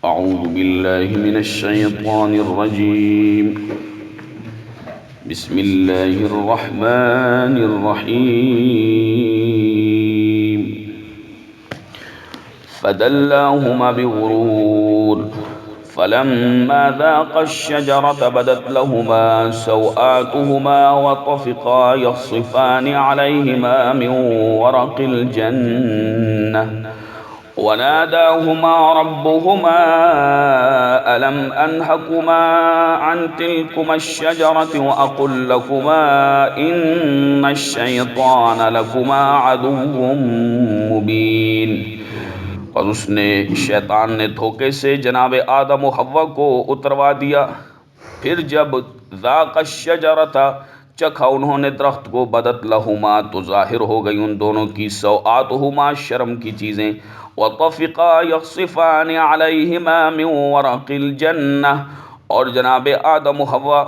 أعوذ بالله من الشيطان الرجيم. بسم الله الرحمن الرحيم. فدلاهما بغرور فلما ذاقا الشجرة بدت لهما سوآتهما وطفقا يخصفان عليهما من ورق الجنة وناداهما ربهما ألم أنهكما عن تلكما الشجرة وأقل لكما إن الشيطان لكما عدو مبين. اور اس نے شیطان نے دھوکے سے جناب آدم و حوا کو اتروا دیا. پھر جب ذاق الشجرۃ چکھا انہوں نے درخت کو، بدت لہما تو ظاہر ہو گئی ان دونوں کی، سوآتہما شرم کی چیزیں، وطفقا یخصفان علیہما من ورق الجنہ اور جناب آدم و حوا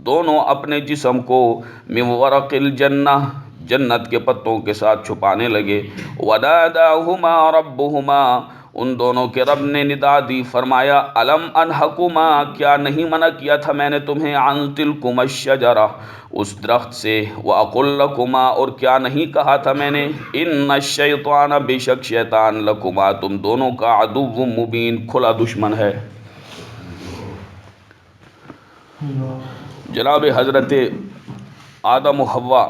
دونوں اپنے جسم کو من ورق الجنہ جنت کے پتوں کے ساتھ چھپانے لگے. وناداہما ربہما ان دونوں کے رب نے ندا دی، فرمایا الم انہکما کیا نہیں منع کیا تھا میں نے تمہیں، عن تلکما الشجرہ اس درخت سے، واقل لکما اور کیا نہیں کہا تھا میں نے، ان الشیطان بے شک شیطان لکما تم دونوں کا عدو مبین کھلا دشمن ہے. جناب حضرت آدم و حوا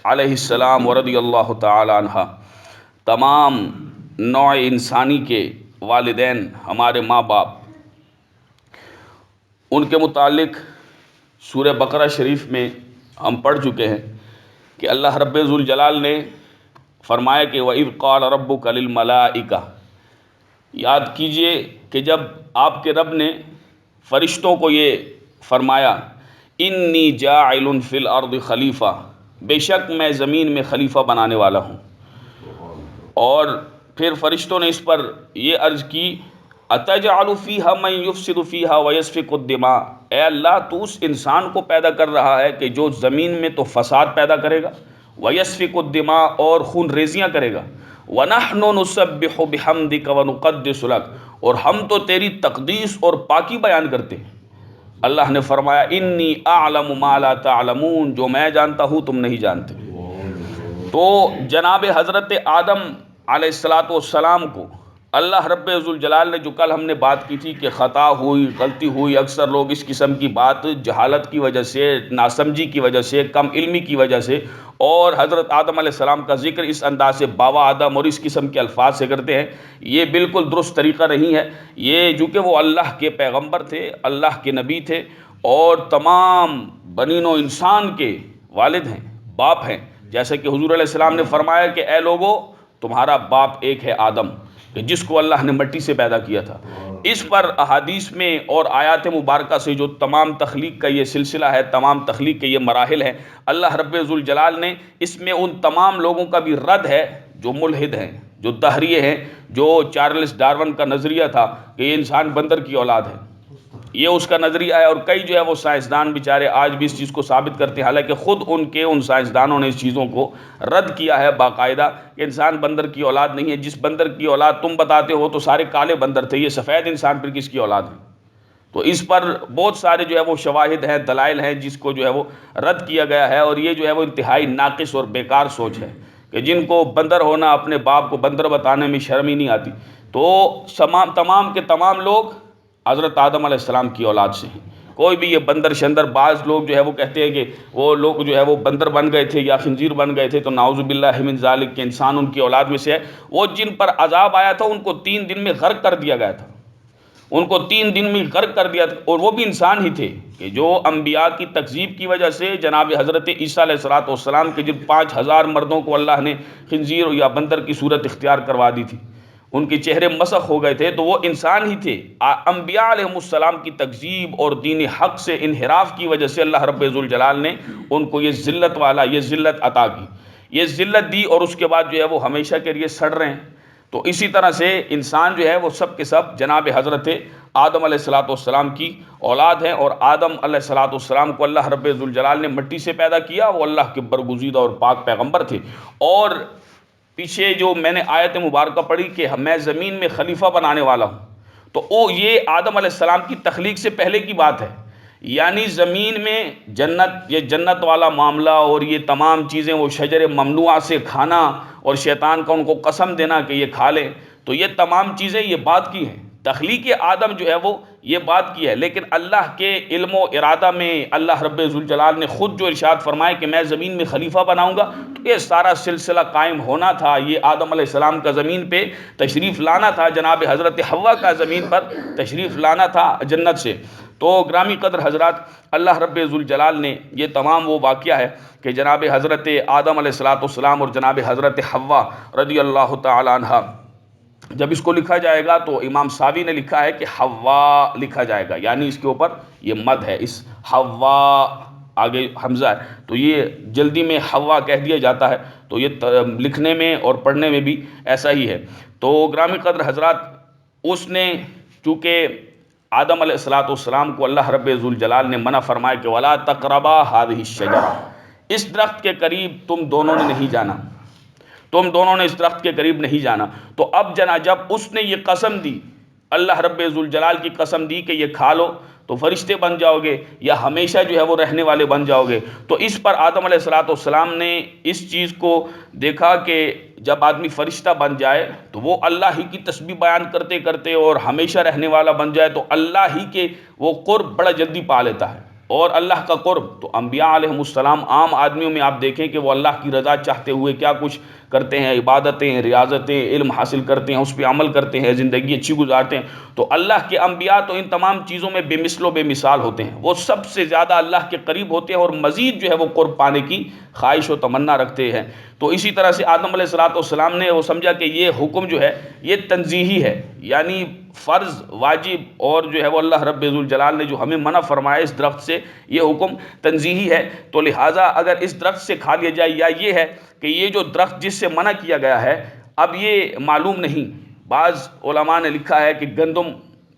علیہ السلام ورضی اللہ تعالی عنہ تمام نوع انسانی کے والدین، ہمارے ماں باپ، ان کے متعلق سورہ بقرہ شریف میں ہم پڑھ چکے ہیں کہ اللہ رب ذوالجلال نے فرمایا کہ وَإِذْ قَالَ رَبُّكَ لِلْمَلَائِكَةِ، یاد کیجئے کہ جب آپ کے رب نے فرشتوں کو یہ فرمایا انی جاعل فی الارض خلیفہ، بے شک میں زمین میں خلیفہ بنانے والا ہوں. اور پھر فرشتوں نے اس پر یہ عرض کی اتجعل فیہا من یفسد فیہا ویسفک الدماء، اے اللہ تو اس انسان کو پیدا کر رہا ہے کہ جو زمین میں تو فساد پیدا کرے گا، ویسفک الدماء اور خون ریزیاں کرے گا، ونحن نسبح بحمدک ونقدس لک اور ہم تو تیری تقدیس اور پاکی بیان کرتے ہیں. اللہ نے فرمایا انی اعلم ما لا تعلمون، جو میں جانتا ہوں تم نہیں جانتے. تو جناب حضرت آدم علیہ السلام کو اللہ رب ذوالجلال نے، جو کل ہم نے بات کی تھی کہ خطا ہوئی، غلطی ہوئی، اکثر لوگ اس قسم کی بات جہالت کی وجہ سے، ناسمجھی کی وجہ سے، کم علمی کی وجہ سے، اور حضرت آدم علیہ السلام کا ذکر اس انداز سے بابا آدم اور اس قسم کے الفاظ سے کرتے ہیں. یہ بالکل درست طریقہ نہیں ہے. یہ جو کہ وہ اللہ کے پیغمبر تھے، اللہ کے نبی تھے، اور تمام بنی نوع انسان کے والد ہیں، باپ ہیں. جیسے کہ حضور علیہ السلام نے فرمایا کہ اے لوگو تمہارا باپ ایک ہے آدم، کہ جس کو اللہ نے مٹی سے پیدا کیا تھا. اس پر احادیث میں اور آیات مبارکہ سے جو تمام تخلیق کا یہ سلسلہ ہے، تمام تخلیق کے یہ مراحل ہیں، اللہ رب ذوالجلال نے اس میں ان تمام لوگوں کا بھی رد ہے جو ملحد ہیں، جو دہریے ہیں، جو چارلس ڈارون کا نظریہ تھا کہ یہ انسان بندر کی اولاد ہے، یہ اس کا نظریہ ہے. اور کئی جو ہے وہ سائنسدان بیچارے آج بھی اس چیز کو ثابت کرتے ہیں، حالانکہ خود ان سائنسدانوں نے اس چیزوں کو رد کیا ہے باقاعدہ کہ انسان بندر کی اولاد نہیں ہے. جس بندر کی اولاد تم بتاتے ہو تو سارے کالے بندر تھے، یہ سفید انسان پھر کس کی اولاد ہے؟ تو اس پر بہت سارے جو ہے وہ شواہد ہیں، دلائل ہیں، جس کو جو ہے وہ رد کیا گیا ہے. اور یہ جو ہے وہ انتہائی ناقص اور بیکار سوچ ہے کہ جن کو بندر ہونا، اپنے باپ کو بندر بتانے میں شرم ہی نہیں آتی. تو تمام کے تمام لوگ حضرت آدم علیہ السلام کی اولاد سے ہیں. کوئی بھی یہ بندر شندر، بعض لوگ جو ہے وہ کہتے ہیں کہ وہ لوگ جو ہے وہ بندر بن گئے تھے یا خنزیر بن گئے تھے، تو نعوذ باللہ من ذالک کہ انسان ان کی اولاد میں سے ہے. وہ جن پر عذاب آیا تھا ان کو 3 دن میں غرق کر دیا گیا تھا، ان کو 3 دن میں غرق کر دیا تھا. اور وہ بھی انسان ہی تھے کہ جو انبیاء کی تکذیب کی وجہ سے جناب حضرت عیسیٰ علیہ السلام کے جن 5000 مردوں کو اللہ نے خنزیر یا بندر کی صورت اختیار کروا دی تھی، ان کے چہرے مسخ ہو گئے تھے، تو وہ انسان ہی تھے. انبیاء علیہ السلام کی تکذیب اور دین حق سے انحراف کی وجہ سے اللہ رب ذوالجلال نے ان کو یہ ذلت عطا کی، یہ ذلت دی، اور اس کے بعد جو ہے وہ ہمیشہ کے لیے سڑ رہے ہیں. تو اسی طرح سے انسان جو ہے وہ سب کے سب جناب حضرت آدم علیہ السلام کی اولاد ہیں. اور آدم علیہ السلام کو اللہ رب ذوالجلال نے مٹی سے پیدا کیا، وہ اللہ کے برگزیدہ اور پاک پیغمبر تھے. اور پیچھے جو میں نے آیت مبارکہ پڑھی کہ میں زمین میں خلیفہ بنانے والا ہوں، تو یہ آدم علیہ السلام کی تخلیق سے پہلے کی بات ہے، یعنی زمین میں جنت والا معاملہ اور یہ تمام چیزیں، وہ شجر ممنوعہ سے کھانا اور شیطان کا ان کو قسم دینا کہ یہ کھا لیں، تو یہ تمام چیزیں یہ بات کی ہیں، تخلیق آدم جو ہے وہ یہ بات کی ہے۔ لیکن اللہ کے علم و ارادہ میں اللہ رب ذوالجلال نے خود جو ارشاد فرمائے کہ میں زمین میں خلیفہ بناؤں گا، تو یہ سارا سلسلہ قائم ہونا تھا، یہ آدم علیہ السلام کا زمین پہ تشریف لانا تھا، جناب حضرت حوا کا زمین پر تشریف لانا تھا جنت سے۔ تو گرامی قدر حضرات، اللہ رب ذوالجلال نے یہ تمام وہ واقعہ ہے کہ جناب حضرت آدم علیہ السلام اور جناب حضرت حوا رضی اللہ تعالی عنہ، جب اس کو لکھا جائے گا تو امام ساوی نے لکھا ہے کہ حوا لکھا جائے گا، یعنی اس کے اوپر یہ مد ہے، اس حوا آگے حمزہ ہے، تو یہ جلدی میں حوا کہہ دیا جاتا ہے، تو یہ لکھنے میں اور پڑھنے میں بھی ایسا ہی ہے۔ تو گرامی قدر حضرات، اس نے چونکہ آدم علیہ السلام کو اللہ رب ذوالجلال نے منع فرمایا کہ وَلَا تَقْرَبَا هَٰذِهِ الشَّجَرَةَ، اس درخت کے قریب تم دونوں نے نہیں جانا، تم دونوں نے اس درخت کے قریب نہیں جانا۔ تو اب جب اس نے یہ قسم دی، اللہ رب ذوالجلال کی قسم دی کہ یہ کھا لو تو فرشتے بن جاؤ گے یا ہمیشہ جو ہے وہ رہنے والے بن جاؤ گے، تو اس پر آدم علیہ السلام نے اس چیز کو دیکھا کہ جب آدمی فرشتہ بن جائے تو وہ اللہ ہی کی تسبیح بیان کرتے کرتے اور ہمیشہ رہنے والا بن جائے تو اللہ ہی کے وہ قرب بڑا جلدی پا لیتا ہے، اور اللہ کا قرب تو انبیاء علیہم السلام عام آدمیوں میں آپ دیکھیں کہ وہ اللہ کی رضا چاہتے ہوئے کیا کچھ کرتے ہیں، عبادتیں، ریاضتیں، علم حاصل کرتے ہیں، اس پہ عمل کرتے ہیں، زندگی اچھی گزارتے ہیں۔ تو اللہ کے انبیاء تو ان تمام چیزوں میں بے مثل و بے مثال ہوتے ہیں، وہ سب سے زیادہ اللہ کے قریب ہوتے ہیں اور مزید جو ہے وہ قرب پانے کی خواہش و تمنا رکھتے ہیں۔ تو اسی طرح سے آدم علیہ السلام نے وہ سمجھا کہ یہ حکم جو ہے یہ تنزیہی ہے، یعنی فرض، واجب، اور جو ہے وہ اللہ رب ذوالجلال نے جو ہمیں منع فرمایا اس درخت سے، یہ حکم تنزیہی ہے، تو لہٰذا اگر اس درخت سے کھا لیا جائے، یا یہ ہے کہ یہ جو درخت جس سے منع کیا گیا ہے اب یہ معلوم نہیں، بعض علماء نے لکھا ہے کہ گندم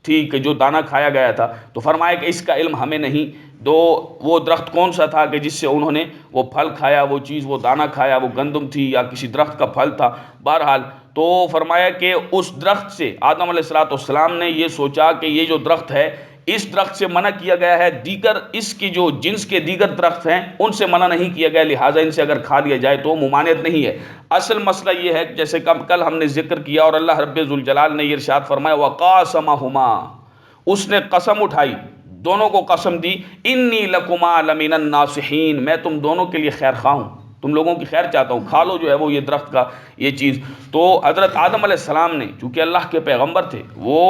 تھی کہ جو دانہ کھایا گیا تھا، تو فرمایا کہ اس کا علم ہمیں نہیں، تو وہ درخت کون سا تھا کہ جس سے انہوں نے وہ پھل کھایا، وہ چیز، وہ دانہ کھایا، وہ گندم تھی یا کسی درخت کا پھل تھا، بہرحال تو فرمایا کہ اس درخت سے آدم علیہ السلام نے یہ سوچا کہ یہ جو درخت ہے اس درخت سے منع کیا گیا ہے، دیگر اس کی جو جنس کے دیگر درخت ہیں ان سے منع نہیں کیا گیا، لہٰذا ان سے اگر کھا لیا جائے تو ممانعت نہیں ہے۔ اصل مسئلہ یہ ہے جیسے کل ہم نے ذکر کیا اور اللہ رب ذوالجلال نے یہ ارشاد فرمایا وَقَاسَمَهُمَا، اس نے قسم اٹھائی، دونوں کو قسم دی، انی لکما لمن الناصحین، میں تم دونوں کے لیے خیر خواہ ہوں، تم لوگوں کی خیر چاہتا ہوں، کھا لو جو ہے وہ یہ درخت کا یہ چیز۔ تو حضرت آدم علیہ السلام نے چونکہ اللہ کے پیغمبر تھے، وہ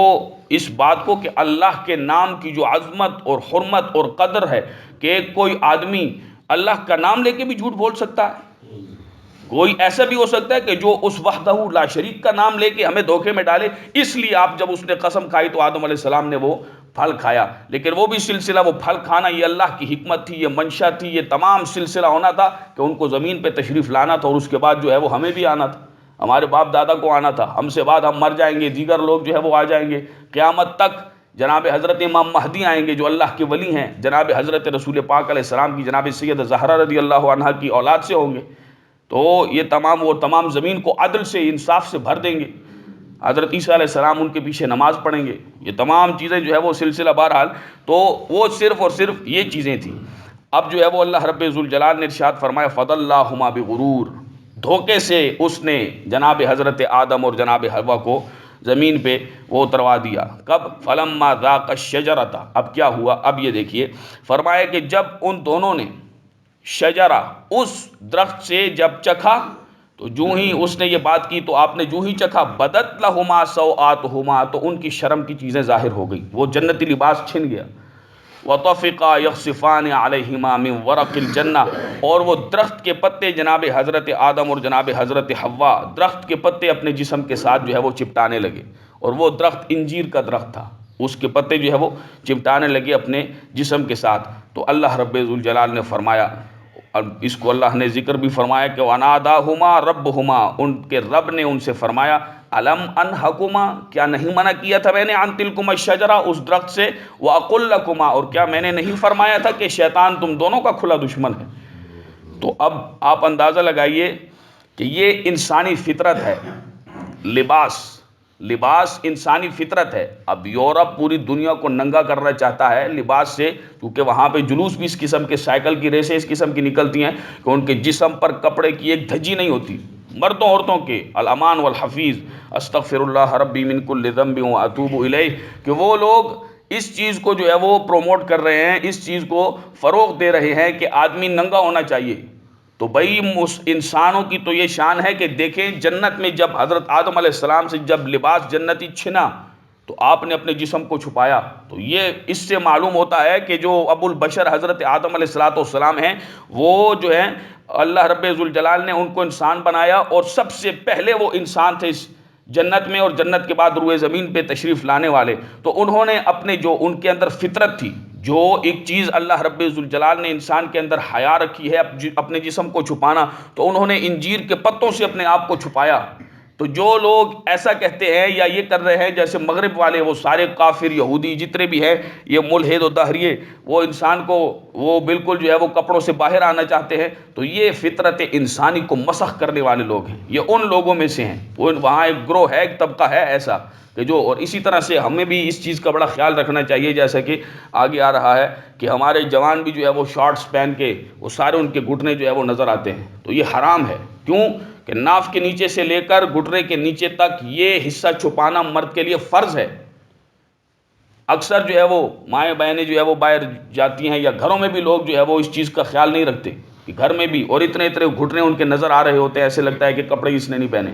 اس بات کو کہ اللہ کے نام کی جو عظمت اور حرمت اور قدر ہے کہ کوئی آدمی اللہ کا نام لے کے بھی جھوٹ بول سکتا ہے، کوئی ایسا بھی ہو سکتا ہے کہ جو اس وحدہ لا شریک کا نام لے کے ہمیں دھوکے میں ڈالے، اس لیے آپ جب اس نے قسم کھائی تو آدم علیہ السلام نے وہ پھل کھایا، لیکن وہ بھی سلسلہ، وہ پھل کھانا یہ اللہ کی حکمت تھی، یہ منشا تھی، یہ تمام سلسلہ ہونا تھا کہ ان کو زمین پہ تشریف لانا تھا، اور اس کے بعد جو ہے وہ ہمیں بھی آنا تھا، ہمارے باپ دادا کو آنا تھا، ہم سے بعد ہم مر جائیں گے، دیگر لوگ جو ہے وہ آ جائیں گے، قیامت تک جناب حضرت امام مہدی آئیں گے جو اللہ کے ولی ہیں، جناب حضرت رسول پاک علیہ السلام کی جناب سید زہرا رضی اللہ عنہا کی اولاد سے ہوں گے، تو یہ تمام زمین کو عدل سے، انصاف سے بھر دیں گے، حضرت عیسیٰ علیہ السلام ان کے پیچھے نماز پڑھیں گے، یہ تمام چیزیں جو ہے وہ سلسلہ بہرحال، تو وہ صرف اور صرف یہ چیزیں تھیں۔ اب جو ہے وہ اللہ رب ذوالجلال نے ارشاد فرمایا فَضَلَّاهُمَا بِغُرُورٍ، دھوکے سے اس نے جناب حضرت آدم اور جناب حوا کو زمین پہ وہ اتروا دیا۔ کب؟ فَلَمَّا ذَاقَ الشَّجَرَةَ، اب کیا ہوا؟ اب یہ دیکھیے، فرمایا کہ جب ان دونوں نے شجرہ، اس درخت سے جب چکھا، تو جو ہی اس نے یہ بات کی تو آپ نے جو ہی چکھا، بدت لہما سوآتہما، تو ان کی شرم کی چیزیں ظاہر ہو گئی، وہ جنتی لباس چھن گیا، وطفقا یخصفان علیہما من ورق الجنہ، اور وہ درخت کے پتے جناب حضرت آدم اور جناب حضرت حوا درخت کے پتے اپنے جسم کے ساتھ جو ہے وہ چپٹانے لگے، اور وہ درخت انجیر کا درخت تھا، اس کے پتے جو ہے وہ چپٹانے لگے اپنے جسم کے ساتھ۔ تو اللہ رب ذوالجلال نے فرمایا، اور اس کو اللہ نے ذکر بھی فرمایا کہ وَنَادَاهُمَا رَبُّهُمَا، ان کے رب نے ان سے فرمایا الم انہکما، کیا نہیں منع کیا تھا میں نے عن تلکما الشجرہ، اس درخت سے، وَأَقُلْ لَكُمَا، اور کیا میں نے نہیں فرمایا تھا کہ شیطان تم دونوں کا کھلا دشمن ہے۔ تو اب آپ اندازہ لگائیے کہ یہ انسانی فطرت ہے، لباس، لباس انسانی فطرت ہے. اب یورپ پوری دنیا کو ننگا کرنا چاہتا ہے لباس سے، کیونکہ وہاں پہ جلوس بھی اس قسم کے، سائیکل کی ریسیں اس قسم کی نکلتی ہیں کہ ان کے جسم پر کپڑے کی ایک دھجی نہیں ہوتی. مردوں عورتوں کے الامان والحفیظ استغفر اللہ ربی من کل ذنب واتوب الیہ، کہ وہ لوگ اس چیز کو جو ہے وہ پروموٹ کر رہے ہیں، اس چیز کو فروغ دے رہے ہیں کہ آدمی ننگا ہونا چاہیے. تو بھائی انسانوں کی تو یہ شان ہے کہ دیکھیں جنت میں جب حضرت آدم علیہ السلام سے جب لباس جنتی چھنا تو آپ نے اپنے جسم کو چھپایا. تو یہ اس سے معلوم ہوتا ہے کہ جو ابو البشر حضرت آدم علیہ السلام ہیں، وہ جو ہیں اللہ رب ذوالجلال نے ان کو انسان بنایا، اور سب سے پہلے وہ انسان تھے اس جنت میں، اور جنت کے بعد روئے زمین پہ تشریف لانے والے. تو انہوں نے اپنے جو ان کے اندر فطرت تھی، جو ایک چیز اللہ رب ذوالجلال نے انسان کے اندر حیا رکھی ہے اپنے جسم کو چھپانا، تو انہوں نے انجیر کے پتوں سے اپنے آپ کو چھپایا. تو جو لوگ ایسا کہتے ہیں یا یہ کر رہے ہیں، جیسے مغرب والے وہ سارے کافر یہودی جتنے بھی ہیں، یہ ملحد و دہریے، وہ انسان کو وہ بالکل جو ہے وہ کپڑوں سے باہر آنا چاہتے ہیں، تو یہ فطرت انسانی کو مسخ کرنے والے لوگ ہیں. یہ ان لوگوں میں سے ہیں، وہاں ایک گروہ ہے، ایک طبقہ ہے ایسا کہ جو، اور اسی طرح سے ہمیں بھی اس چیز کا بڑا خیال رکھنا چاہیے، جیسا کہ آگے آ رہا ہے کہ ہمارے جوان بھی جو ہے وہ شارٹس پہن کے وہ سارے ان کے گھٹنے جو ہے وہ نظر آتے ہیں. تو یہ حرام ہے. کیوں کہ ناف کے نیچے سے لے کر گھٹنے کے نیچے تک یہ حصہ چھپانا مرد کے لیے فرض ہے. اکثر جو ہے وہ مائیں بہنیں جو ہے وہ باہر جاتی ہیں، یا گھروں میں بھی لوگ جو ہے وہ اس چیز کا خیال نہیں رکھتے کہ گھر میں بھی، اور اتنے گھٹنے ان کے نظر آ رہے ہوتے ہیں، ایسے لگتا ہے کہ کپڑے اس نے نہیں پہنے.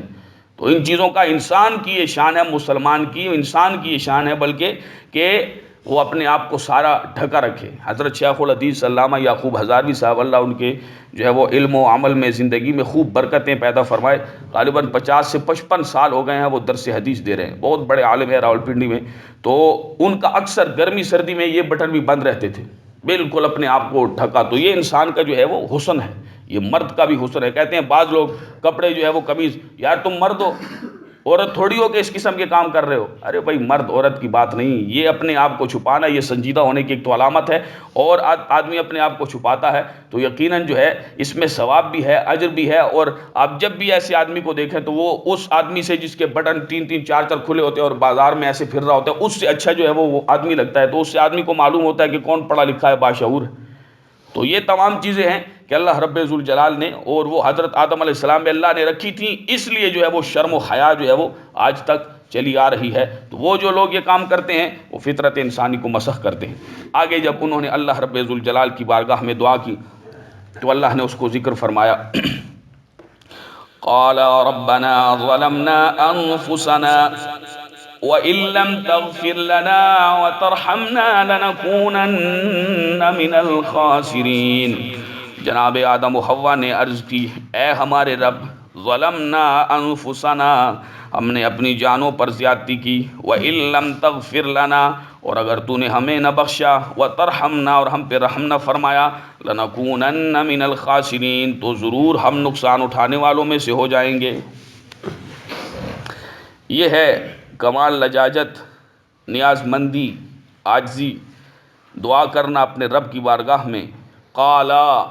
تو ان چیزوں کا انسان کی یہ شان ہے، مسلمان کی، انسان کی یہ شان ہے بلکہ کہ وہ اپنے آپ کو سارا ڈھکا رکھے. حضرت شیخ الحدیث علامہ یعقوب ہزاروی صاحب، اللہ ان کے جو ہے وہ علم و عمل میں زندگی میں خوب برکتیں پیدا فرمائے، غالباً 50 سے 55 سال ہو گئے ہیں وہ درس حدیث دے رہے ہیں، بہت بڑے عالم ہیں راولپنڈی میں. تو ان کا اکثر گرمی سردی میں یہ بٹن بھی بند رہتے تھے، بالکل اپنے آپ کو ڈھکا. تو یہ انسان کا جو ہے وہ حسن ہے، یہ مرد کا بھی حسن ہے. کہتے ہیں بعض لوگ کپڑے جو ہے وہ قمیض، یار تم مرد ہو، عورت تھوڑی ہو کہ اس قسم کے کام کر رہے ہو. ارے بھائی مرد عورت کی بات نہیں، یہ اپنے آپ کو چھپانا یہ سنجیدہ ہونے کی ایک تو علامت ہے، اور آدمی اپنے آپ کو چھپاتا ہے تو یقیناً جو ہے اس میں ثواب بھی ہے، اجر بھی ہے. اور آپ جب بھی ایسے آدمی کو دیکھیں تو وہ اس آدمی سے جس کے بٹن 3 4 کھلے ہوتے ہیں اور بازار میں ایسے پھر رہا ہوتا ہے، اس سے اچھا جو ہے وہ آدمی لگتا ہے. تو اس سے آدمی کو معلوم ہوتا ہے کہ کون پڑھا لکھا ہے، باشعور ہے. تو یہ تمام چیزیں ہیں کہ اللہ رب ذوالجلال نے، اور وہ حضرت آدم علیہ السلام میں اللہ نے رکھی تھیں، اس لیے جو ہے وہ شرم و حیا جو ہے وہ آج تک چلی آ رہی ہے. تو وہ جو لوگ یہ کام کرتے ہیں وہ فطرت انسانی کو مسخ کرتے ہیں. آگے جب انہوں نے اللہ رب ذوالجلال کی بارگاہ میں دعا کی تو اللہ نے اس کو ذکر فرمایا، قال ربنا ظلمنا انفسنا وَإِن لَّمْ تَغْفِرْ لَنَا وَتَرْحَمْنَا لَنَكُونَنَّ مِنَ الْخَاسِرِينَ. جناب آدم و حوا نے عرض کی، اے ہمارے رب، ظلمنا انفسنا، ہم نے اپنی جانوں پر زیادتی کی، وَإِن لَّمْ تَغْفِرْ لَنَا، اور اگر تو نے ہمیں نہ بخشا، وَتَرْحَمْنَا، اور ہم پہ رحم نہ فرمایا، لَنَكُونَنَّ مِنَ الْخَاسِرِينَ، تو ضرور ہم نقصان اٹھانے والوں میں سے ہو جائیں گے. یہ ہے کمال لجاجت، نیاز مندی، عاجزی، دعا کرنا اپنے رب کی بارگاہ میں. قالا،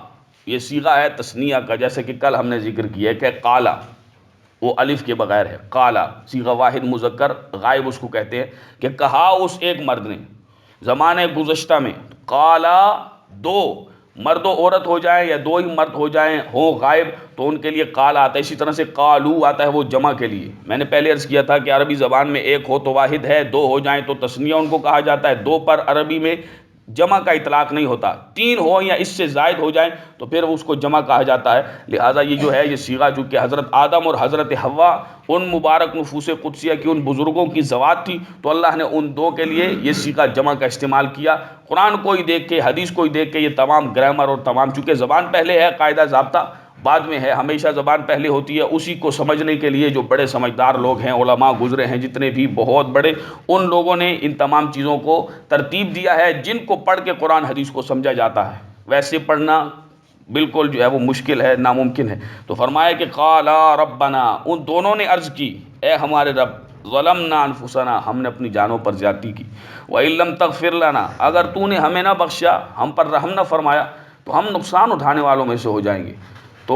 یہ صیغہ ہے تثنیہ کا، جیسے کہ کل ہم نے ذکر کیا ہے کہ قالا وہ الف کے بغیر ہے. قالا صیغہ واحد مذکر غائب اس کو کہتے ہیں، کہ کہا اس ایک مرد نے زمانے گزشتہ میں. قالا، دو مرد و عورت ہو جائیں یا دو ہی مرد ہو جائیں ہوں غائب تو ان کے لیے قال آتا ہے. اسی طرح سے قالو آتا ہے وہ جمع کے لیے. میں نے پہلے عرض کیا تھا کہ عربی زبان میں ایک ہو تو واحد ہے، دو ہو جائیں تو تثنیہ ان کو کہا جاتا ہے. دو پر عربی میں جمع کا اطلاق نہیں ہوتا، تین ہو یا اس سے زائد ہو جائیں تو پھر اس کو جمع کہا جاتا ہے. لہٰذا یہ جو ہے یہ صیغہ چونکہ حضرت آدم اور حضرت حوا ان مبارک نفوس قدسیہ کی ان بزرگوں کی ذوات تھی، تو اللہ نے ان دو کے لیے یہ صیغہ جمع کا استعمال کیا. قرآن کو ہی دیکھ کے، حدیث کو ہی دیکھ کے، یہ تمام گرامر اور تمام، چونکہ زبان پہلے ہے، قاعدہ ضابطہ بعد میں ہے، ہمیشہ زبان پہلے ہوتی ہے. اسی کو سمجھنے کے لیے جو بڑے سمجھدار لوگ ہیں، علماء گزرے ہیں جتنے بھی بہت بڑے، ان لوگوں نے ان تمام چیزوں کو ترتیب دیا ہے جن کو پڑھ کے قرآن حدیث کو سمجھا جاتا ہے. ویسے پڑھنا بالکل جو ہے وہ مشکل ہے، ناممکن ہے. تو فرمایا کہ قالا ربنا، ان دونوں نے عرض کی، اے ہمارے رب، ظلمنا انفسنا، ہم نے اپنی جانوں پر زیادتی کی، وَإِن لَّمْ تَغْفِرْ لَنَا، اگر تو نے ہمیں نہ بخشا، ہم پر رحم نہ فرمایا، تو ہم نقصان اٹھانے والوں میں سے ہو جائیں گے. تو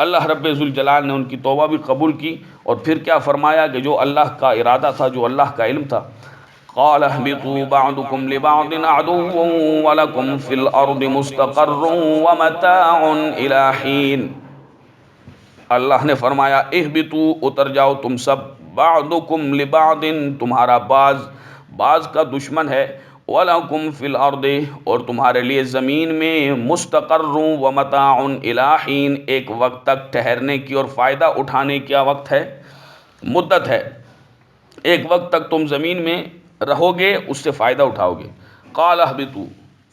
اللہ رب ذوالجلال نے ان کی توبہ بھی قبول کی، اور پھر کیا فرمایا کہ جو اللہ کا ارادہ تھا، جو اللہ کا علم تھا، قال اهبطوا بعضكم لبعض عدو ولكم في الارض مستقر ومتاع الى حين۔ اللہ نے فرمایا اہبطوا، اتر جاؤ تم سب، بعضکم لبعض، تمہارا بعض کا دشمن ہے، وَلَكُمْ فِي الْأَرْضِ، اور تمہارے لیے زمین میں، مستقر ومتاع الی حین، ایک وقت تک ٹھہرنے کی اور فائدہ اٹھانے کا وقت ہے، مدت ہے، ایک وقت تک تم زمین میں رہو گے، اس سے فائدہ اٹھاؤ گے۔ قال اہبطوا،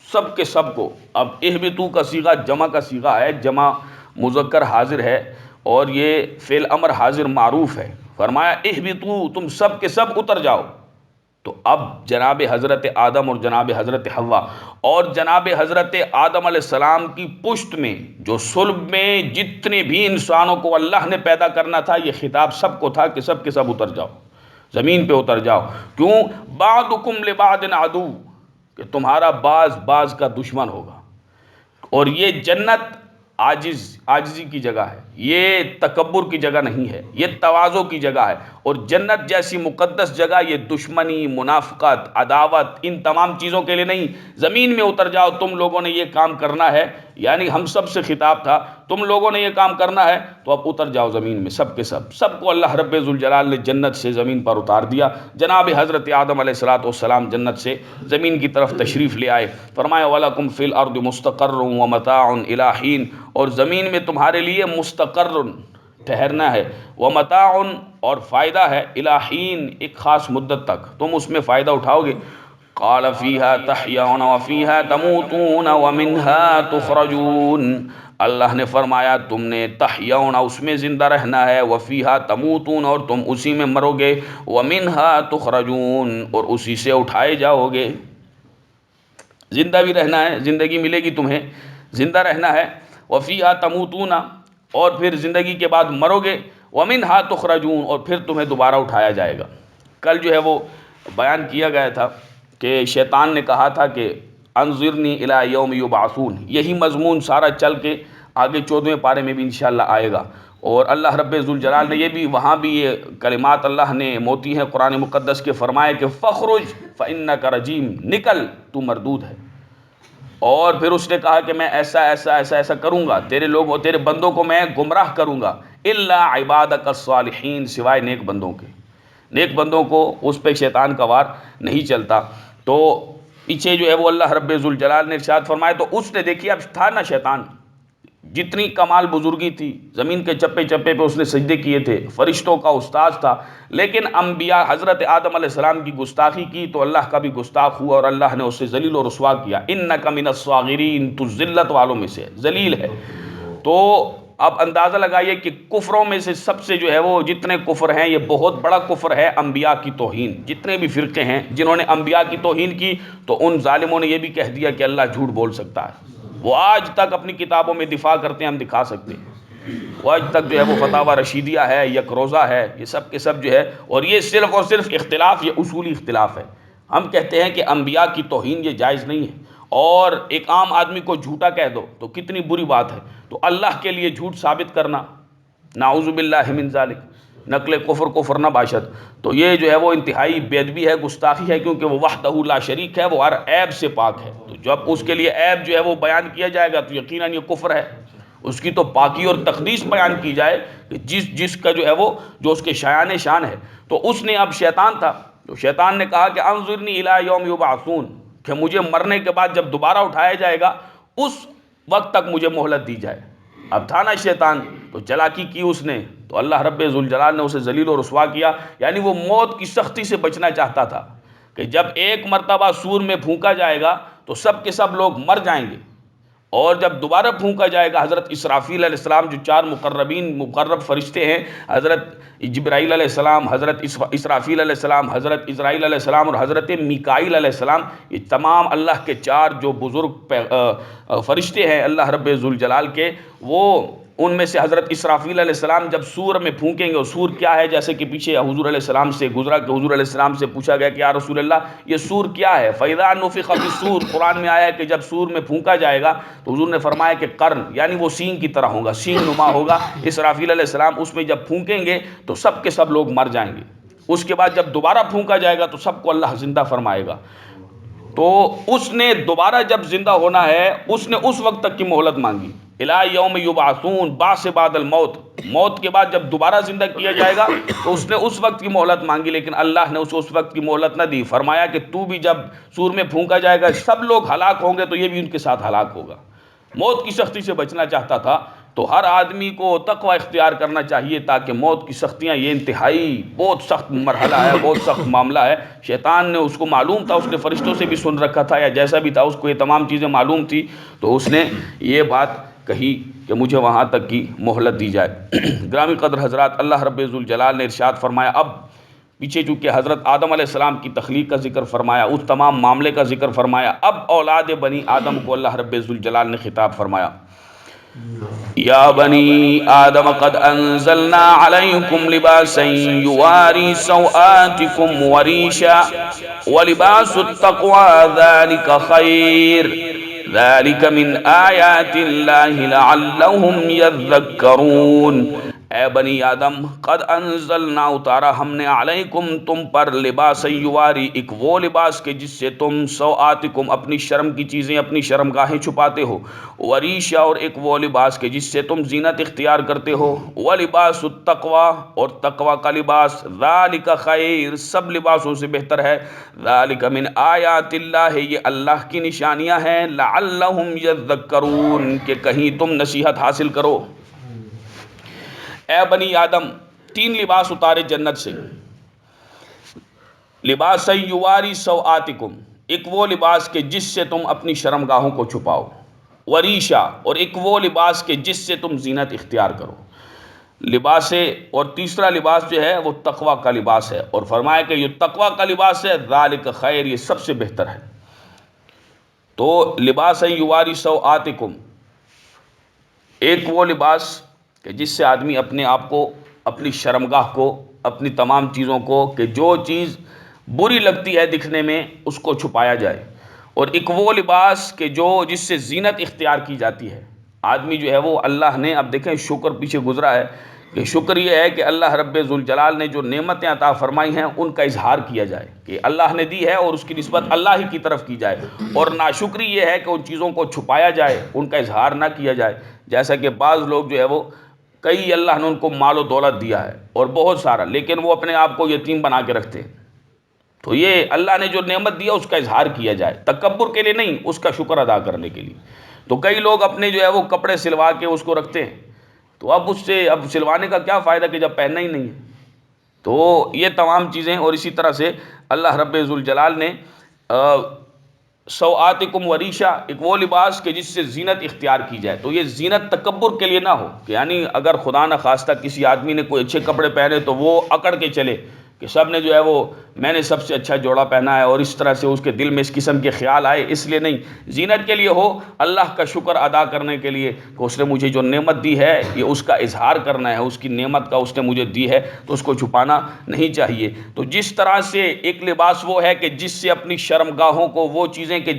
سب کے سب کو، اب اہبطوا کا صیغہ جمع کا صیغہ ہے، جمع مذکر حاضر ہے، اور یہ فعل امر حاضر معروف ہے۔ فرمایا اہبطوا، تم سب کے سب اتر جاؤ۔ تو اب جناب حضرت آدم اور جناب حضرت حوا اور جناب حضرت آدم علیہ السلام کی پشت میں جو صلب میں جتنے بھی انسانوں کو اللہ نے پیدا کرنا تھا، یہ خطاب سب کو تھا کہ سب کے سب اتر جاؤ، زمین پہ اتر جاؤ۔ کیوں؟ بعضکم لبعض عدو، کہ تمہارا بعض کا دشمن ہوگا، اور یہ جنت عاجزی کی جگہ ہے، یہ تکبر کی جگہ نہیں ہے، یہ تواضع کی جگہ ہے، اور جنت جیسی مقدس جگہ یہ دشمنی، منافقت، عداوت، ان تمام چیزوں کے لیے نہیں۔ زمین میں اتر جاؤ، تم لوگوں نے یہ کام کرنا ہے، یعنی ہم سب سے خطاب تھا، تم لوگوں نے یہ کام کرنا ہے تو اب اتر جاؤ زمین میں، سب کے سب کو اللہ رب ذوالجلال نے جنت سے زمین پر اتار دیا۔ جناب حضرت آدم علیہ السلام جنت سے زمین کی طرف تشریف لے آئے۔ فرمایا وَلَكُمْ فِي الْأَرْضِ مُسْتَقَرٌّ وَمَتَاعٌ إِلَىٰ حِينٍ، اور زمین میں تمہارے لیے مستقر، ٹھہرنا ہے، ومتاع، اور فائدہ ہے، إِلَىٰ حِينٍ، ایک خاص مدت تک تم اس میں فائدہ اٹھاؤ گے۔ قال فیہا تحیون وفیہا تموتون ومنہا تخرجون، اللہ نے فرمایا تم نے تحیون، اس میں زندہ رہنا ہے، وفیہا تموتون، اور تم اسی میں مرو گے، ومنہا تخرجون، اور اسی سے اٹھائے جاؤ گے۔ زندہ بھی رہنا ہے، زندگی ملے گی تمہیں، زندہ رہنا ہے، وفیہا تموتون، اور پھر زندگی کے بعد مرو گے، ومنہا تخرجون، اور پھر تمہیں دوبارہ اٹھایا جائے گا۔ کل جو ہے وہ بیان کیا گیا تھا کہ شیطان نے کہا تھا کہ انظرنی الی یوم یبعثون، یہی مضمون سارا چل کے آگے 14ویں پارے میں بھی انشاءاللہ آئے گا، اور اللہ رب ذوالجلال نے یہ بھی، وہاں بھی یہ کلمات اللہ نے موتی ہیں قرآن مقدس کے، فرمائے کہ فخرج فانک رجیم، نکل تو مردود ہے، اور پھر اس نے کہا کہ میں ایسا کروں گا، تیرے لوگوں، تیرے بندوں کو میں گمراہ کروں گا، الا عبادک الصالحین، سوائے نیک بندوں کے، نیک بندوں کو اس پہ شیطان کا وار نہیں چلتا۔ تو پیچھے جو ہے وہ اللہ رب ذوالجلال نے ارشاد فرمایا، تو اس نے، دیکھیے اب تھا نا شیطان، جتنی کمال بزرگی تھی، زمین کے چپے چپے پہ اس نے سجدے کیے تھے، فرشتوں کا استاذ تھا، لیکن انبیاء حضرت آدم علیہ السلام کی گستاخی کی تو اللہ کا بھی گستاخ ہوا، اور اللہ نے اسے ذلیل و رسوا کیا۔ انک من الصاغرین، تو ذلت والوں میں سے ذلیل ہے۔ تو اب اندازہ لگائیے کہ کفروں میں سے سب سے جو ہے وہ، جتنے کفر ہیں، یہ بہت بڑا کفر ہے انبیاء کی توہین۔ جتنے بھی فرقے ہیں جنہوں نے انبیاء کی توہین کی، تو ان ظالموں نے یہ بھی کہہ دیا کہ اللہ جھوٹ بول سکتا ہے۔ وہ آج تک اپنی کتابوں میں دفاع کرتے ہیں، ہم دکھا سکتے ہیں، وہ آج تک جو ہے وہ فتاوی رشیدیہ ہے، یک روزہ ہے، یہ سب کے سب جو ہے، اور یہ صرف اور صرف اختلاف، یہ اصولی اختلاف ہے۔ ہم کہتے ہیں کہ انبیاء کی توہین یہ جائز نہیں ہے، اور ایک عام آدمی کو جھوٹا کہہ دو تو کتنی بری بات ہے، تو اللہ کے لیے جھوٹ ثابت کرنا، نعوذ باللہ من ذالک، نقل کفر نہ باشد، تو یہ جو ہے وہ انتہائی بے ادبی ہے، گستاخی ہے، کیونکہ وہ وحدہ لا شریک ہے، وہ ہر عیب سے پاک ہے۔ تو جب اس کے لیے عیب جو ہے وہ بیان کیا جائے گا تو یقیناً یہ کفر ہے۔ اس کی تو پاکی اور تقدیس بیان کی جائے کہ جس کا جو ہے وہ، جو اس کے شایان شان ہے۔ تو اس نے، اب شیطان تھا، تو شیطان نے کہا کہ انظرنی الی یوم یبعثون، کہ مجھے مرنے کے بعد جب دوبارہ اٹھایا جائے گا اس وقت تک مجھے مہلت دی جائے۔ اب تھا نا شیطان، تو چلاکی کی اس نے، تو اللہ رب ذوالجلال نے اسے ذلیل و رسوا کیا، یعنی وہ موت کی سختی سے بچنا چاہتا تھا کہ جب ایک مرتبہ سور میں پھونکا جائے گا تو سب کے سب لوگ مر جائیں گے، اور جب دوبارہ پھونکا جائے گا، حضرت اسرافیل علیہ السلام جو 4 مقرب فرشتے ہیں، حضرت جبرائیل علیہ السلام، حضرت اسرافیل علیہ السلام، حضرت اسرائیل علیہ السلام، اور حضرت میکائیل علیہ السلام، یہ تمام اللہ کے 4 جو بزرگ فرشتے ہیں اللہ رب ذوالجلال کے، وہ ان میں سے حضرت اسرافیل علیہ السلام جب سور میں پھونکیں گے، اور سور کیا ہے، جیسے کہ پیچھے حضور علیہ السلام سے گزرا کہ حضور علیہ السلام سے پوچھا گیا کہ یا رسول اللہ یہ سور کیا ہے؟ فَإِذَا نُفِخَ فِي الصُّورِ، قرآن میں آیا ہے کہ جب سور میں پھونکا جائے گا تو حضور نے فرمایا کہ قرن، یعنی وہ سینگ کی طرح ہوگا، سینگ نما ہوگا۔ اسرافیل علیہ السلام اس میں جب پھونکیں گے تو سب کے سب لوگ مر جائیں گے۔ اس کے بعد جب دوبارہ پھونکا جائے گا تو سب کو اللہ زندہ فرمائے گا۔ تو اس نے دوبارہ جب زندہ ہونا ہے، اس نے اس وقت تک کی مہلت مانگی، الی یوم یبعثون، بعث بعد الموت، موت کے بعد جب دوبارہ زندہ کیا جائے گا تو اس نے اس وقت کی مہلت مانگی، لیکن اللہ نے اس وقت کی مہلت نہ دی۔ فرمایا کہ تو بھی جب سور میں پھونکا جائے گا سب لوگ ہلاک ہوں گے تو یہ بھی ان کے ساتھ ہلاک ہوگا۔ موت کی سختی سے بچنا چاہتا تھا تو ہر آدمی کو تقوی اختیار کرنا چاہیے، تاکہ موت کی سختیاں، یہ انتہائی بہت سخت مرحلہ ہے، بہت سخت معاملہ ہے۔ شیطان نے اس کو معلوم تھا، اس نے فرشتوں سے بھی سن رکھا تھا یا جیسا بھی تھا، اس کو یہ تمام چیزیں معلوم تھی، تو اس نے یہ بات کہی کہ مجھے وہاں تک کی مہلت دی جائے۔ گرامی قدر حضرات، اللہ رب ذوالجلال نے ارشاد فرمایا، اب پیچھے چونکہ حضرت آدم علیہ السلام کی تخلیق کا ذکر فرمایا، اس تمام معاملے کا ذکر فرمایا، اب اولاد بنی آدم کو اللہ رب ذوالجلال نے خطاب فرمایا، یا بنی آدم قد انزلنا علیکم لباسا یواری سوآتکم وریشا ولباس التقوی ذالک خیر ذالک من آیات اللہ لعلہم یذکرون۔ اے بنی آدم، قد انزلنا، اتارا ہم نے، علیکم تم پر، لباس یواری، ایک وہ لباس کے جس سے تم سوآتکم اپنی شرم کی چیزیں، اپنی شرمگاہیں چھپاتے ہو، وریشا، اور ایک وہ لباس کے جس سے تم زینت اختیار کرتے ہو، ولباس التقوی، اور تقوی کا لباس، ذالک خیر، سب لباسوں سے بہتر ہے، ذالک من آیات اللہ، یہ اللہ کی نشانیاں ہیں، لعلہم یذکرون، کہ کہیں تم نصیحت حاصل کرو۔ اے بنی آدم، تین لباس اتارے جنت سے، لباس یواری سوآتکم، ایک وہ لباس کے جس سے تم اپنی شرمگاہوں کو چھپاؤ، وریشا، اور ایک وہ لباس کے جس سے تم زینت اختیار کرو، لباس، اور تیسرا لباس جو ہے وہ تقوی کا لباس ہے، اور فرمایا کہ یہ تقوی کا لباس ہے، ذالک خیر، یہ سب سے بہتر ہے۔ تو لباس یواری سوآتکم، ایک وہ لباس کہ جس سے آدمی اپنے آپ کو، اپنی شرمگاہ کو، اپنی تمام چیزوں کو، کہ جو چیز بری لگتی ہے دکھنے میں اس کو چھپایا جائے، اور ایک وہ لباس کہ جس سے زینت اختیار کی جاتی ہے۔ آدمی جو ہے وہ اللہ نے، اب دیکھیں شکر پیچھے گزرا ہے کہ شکر یہ ہے کہ اللہ رب ذوالجلال نے جو نعمتیں عطا فرمائی ہیں ان کا اظہار کیا جائے کہ اللہ نے دی ہے، اور اس کی نسبت اللہ ہی کی طرف کی جائے، اور ناشکری یہ ہے کہ ان چیزوں کو چھپایا جائے، ان کا اظہار نہ کیا جائے۔ جیسا کہ بعض لوگ جو ہے وہ، کئی اللہ نے ان کو مال و دولت دیا ہے اور بہت سارا، لیکن وہ اپنے آپ کو یتیم بنا کے رکھتے ہیں۔ تو یہ اللہ نے جو نعمت دیا اس کا اظہار کیا جائے، تکبر کے لیے نہیں، اس کا شکر ادا کرنے کے لیے۔ تو کئی لوگ اپنے جو ہے وہ کپڑے سلوا کے اس کو رکھتے ہیں، تو اب اس سے اب سلوانے کا کیا فائدہ کہ جب پہننا ہی نہیں ہے۔ تو یہ تمام چیزیں، اور اسی طرح سے اللہ رب ذوالجلال نے سوآتکم وریشا، ایک وہ لباس کہ جس سے زینت اختیار کی جائے۔ تو یہ زینت تکبر کے لیے نہ ہو، کہ یعنی اگر خدا نہ خواستہ کسی آدمی نے کوئی اچھے کپڑے پہنے تو وہ اکڑ کے چلے کہ سب نے جو ہے وہ، میں نے سب سے اچھا جوڑا پہنا ہے، اور اس طرح سے اس کے دل میں اس قسم کے خیال آئے، اس لیے نہیں، زینت کے لیے ہو، اللہ کا شکر ادا کرنے کے لیے کہ اس نے مجھے جو نعمت دی ہے یہ اس کا اظہار کرنا ہے، اس کی نعمت کا اس نے مجھے دی ہے تو اس کو چھپانا نہیں چاہیے۔ تو جس طرح سے ایک لباس وہ ہے کہ جس سے اپنی شرمگاہوں کو، وہ چیزیں کہ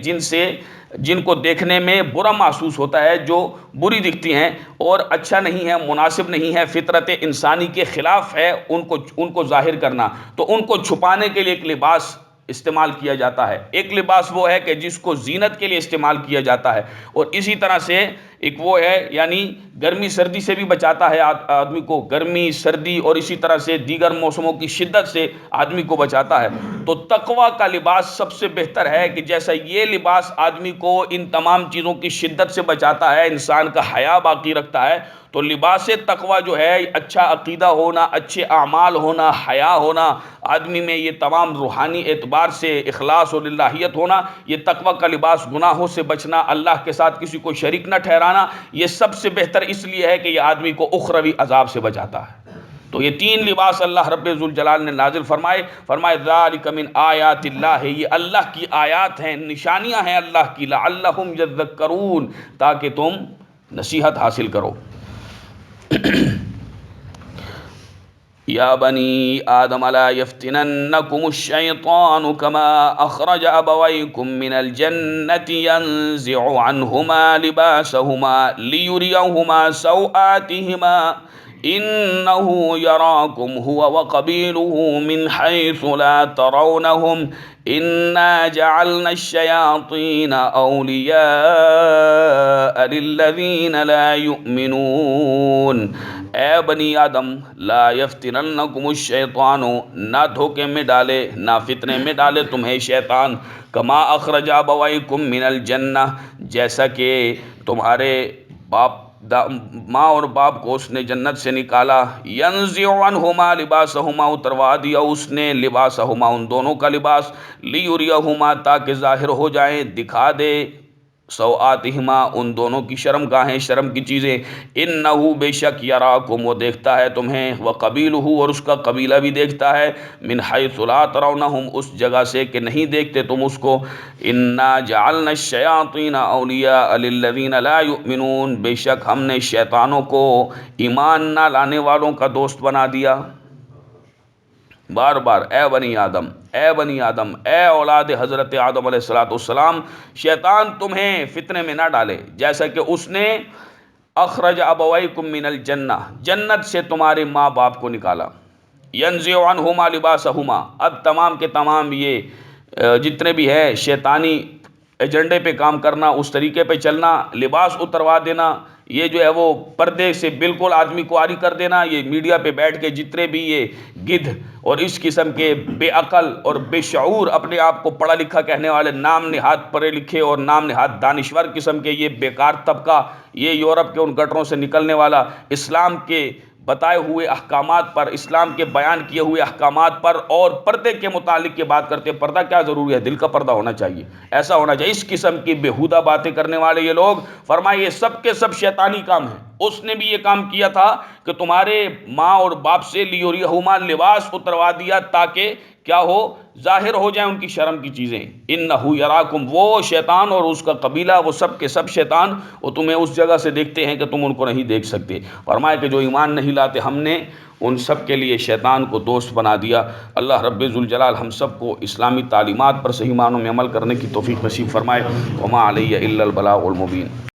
جن کو دیکھنے میں برا محسوس ہوتا ہے، جو بری دکھتی ہیں اور اچھا نہیں ہے، مناسب نہیں ہے، فطرت انسانی کے خلاف ہے، ان کو ظاہر کرنا، تو ان کو چھپانے کے لیے ایک لباس استعمال کیا جاتا ہے۔ ایک لباس وہ ہے کہ جس کو زینت کے لیے استعمال کیا جاتا ہے، اور اسی طرح سے ایک وہ ہے، یعنی گرمی سردی سے بھی بچاتا ہے آدمی کو، گرمی سردی اور اسی طرح سے دیگر موسموں کی شدت سے آدمی کو بچاتا ہے۔ تو تقوی کا لباس سب سے بہتر ہے کہ جیسا یہ لباس آدمی کو ان تمام چیزوں کی شدت سے بچاتا ہے، انسان کا حیا باقی رکھتا ہے، تو لباس تقوی جو ہے، اچھا عقیدہ ہونا، اچھے اعمال ہونا، حیا ہونا، آدمی میں یہ تمام روحانی اعتبار سے اخلاص اور الہیت ہونا، یہ تقوی کا لباس، گناہوں سے بچنا، اللہ کے ساتھ کسی کو شریک نہ ٹھہرانا، یہ سب سے بہتر اس لیے ہے کہ یہ آدمی کو اخروی عذاب سے بچاتا ہے۔ تو یہ تین لباس اللہ رب ذوالجلال نے نازل فرمائے ذالک من آیات اللہ، یہ اللہ کی آیات ہیں، نشانیاں ہیں اللہ کی، لعلہم یذکرون، تاکہ تم نصیحت حاصل کرو۔ یا بنی آدم لا یفتننکم الشیطان کما اخرج ابویکم من الجنة ینزع عنہما لباسہما لیریہما سوآتہما انہ یراکم هو وقبیلہ من حیث لا ترونہم انا جعلنا الشیاطین اولیاء للذین لا یؤمنون۔ اے بنی آدم لا یفتننکم الشیطان، نہ دھوکے میں ڈالے نہ فتنے میں ڈالے تمہیں شیطان، کما اخرج ابویکم من الجنہ، جیسا کہ تمہارے ماں اور باپ کو اس نے جنت سے نکالا، ینزع عنہما لباسہما، اتروا دیا اس نے لباسہما ان دونوں کا لباس، لیریہما تاکہ ظاہر ہو جائیں دکھا دے، سوآتہما ان دونوں کی شرم گاہیں شرم کی چیزیں، انہ بے شک یراکم وہ دیکھتا ہے تمہیں، وقبیلہ اور اس کا قبیلہ بھی دیکھتا ہے، من حیث لا ترونہم اس جگہ سے کہ نہیں دیکھتے تم اس کو، انا جعلنا الشیاطین اولیاء للذین لا یؤمنون، بے شک ہم نے شیطانوں کو ایمان نہ لانے والوں کا دوست بنا دیا۔ بار بار اے بنی آدم، اے بنی آدم، اے اولاد حضرت آدم علیہ السلام، شیطان تمہیں فتنے میں نہ ڈالے، جیسا کہ اس نے اخرج ابویکم من الجنہ، جنت سے تمہارے ماں باپ کو نکالا، ینزع عنہما لباسہما، اب تمام کے تمام یہ جتنے بھی ہے شیطانی ایجنڈے پہ کام کرنا، اس طریقے پہ چلنا، لباس اتروا دینا، یہ جو ہے وہ پردے سے بالکل آدمی کو عاری کر دینا، یہ میڈیا پہ بیٹھ کے جتنے بھی یہ گدھ اور اس قسم کے بے عقل اور بے شعور اپنے آپ کو پڑھا لکھا کہنے والے، نام نہاد پڑھے لکھے اور نام نہاد دانشور قسم کے یہ بیکار طبقہ، یہ یورپ کے ان گٹروں سے نکلنے والا، اسلام کے بتائے ہوئے احکامات پر، اسلام کے بیان کیے ہوئے احکامات پر اور پردے کے متعلق کی بات کرتے ہیں۔ پردہ کیا ضروری ہے؟ دل کا پردہ ہونا چاہیے، ایسا ہونا چاہیے۔ اس قسم کی بیہودہ باتیں کرنے والے یہ لوگ، فرمائے یہ سب کے سب شیطانی کام ہیں۔ اس نے بھی یہ کام کیا تھا کہ تمہارے ماں اور باپ سے لیریہما لباس اتروا دیا تاکہ کیا ہو، ظاہر ہو جائیں ان کی شرم کی چیزیں۔ انہ یراکم، وہ شیطان اور اس کا قبیلہ، وہ سب کے سب شیطان، وہ تمہیں اس جگہ سے دیکھتے ہیں کہ تم ان کو نہیں دیکھ سکتے۔ فرمایا کہ جو ایمان نہیں لاتے ہم نے ان سب کے لیے شیطان کو دوست بنا دیا۔ اللہ رب ذوالجلال ہم سب کو اسلامی تعلیمات پر صحیح معنوں میں عمل کرنے کی توفیق نصیب فرمائے۔ وما علیہ الا البلاغ المبین۔